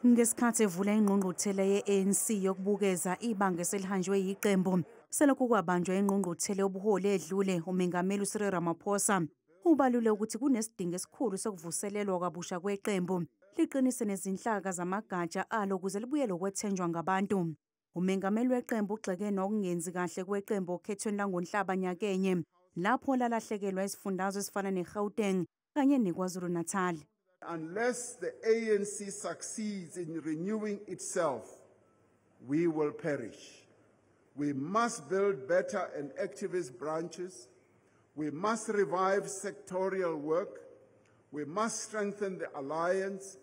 Ngesikhathi evula ingqungquthela ye-ANC yokubukeza ibanga eselihanjwe yiqembu selokhu kwabanjwa ingqungquthela yobuholi edlule, uMengameli Cyril Ramaphosa ubalule ukuthi kunesidingo esikhulu sokuvuselelwa kabusha kweqembu liqinise nezinhlaka zamagatsha alo ukuze libuyele ukwethenjwa ngabantu. Umengameli weqembu ugxeke nokungenzi kahle kweqembu okhethweni langoNhlaba nyakenye lapho lalahlekelwa izifundazwe ezifana neGauteng kanye neKwaZulu-Natal. Unless the ANC succeeds in renewing itself, we will perish. We must build better and activist branches. We must revive sectorial work. We must strengthen the alliance.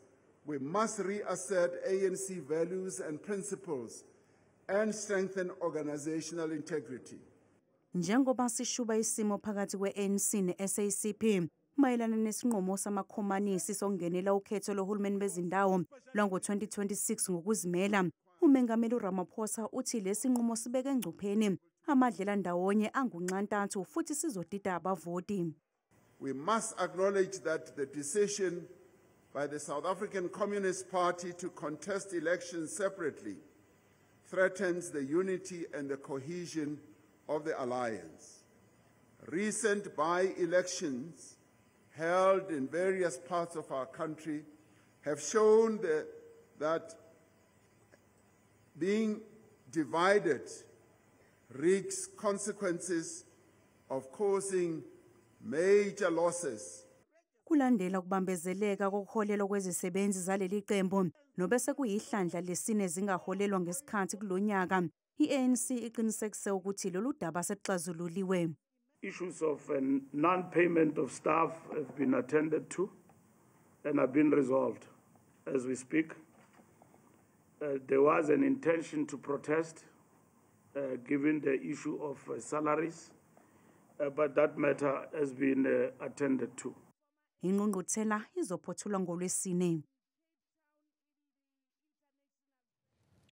We must reassert ANC values and principles and strengthen organizational integrity. Njengoba sishuba isimo phakathi kwe-ANC ne-SACP mayelana nesinqumo samakhomanisi sokungenela ukhetho lohulumeni bezindawo lwango-2026 ngokuzimela, uMengameli Ramaphosa uthi lesi sinqumo sibeke engcupheni amadlela ndawonye angunxantathu futhi sizodida abavoti. We must acknowledge that the decision by the South African Communist Party to contest elections separately threatens the unity and the cohesion of the alliance. Recent by-elections held in various parts of our country have shown that being divided risks consequences of causing major losses. Kulandela kubambezeleka kokuholelwa kwezisebenzi zaleli qembu nobese kuyihlandla lesine zingaholelwa ngesikhathi kulonyaka, i-ANC iqinisekise ukuthi lolu daba selixazululiwe. Issues of non-payment of staff have been attended to and have been resolved as we speak. There was an intention to protest given the issue of salaries, but that matter has been attended to. Ingqungquthela izophothulwa ngoLwesine.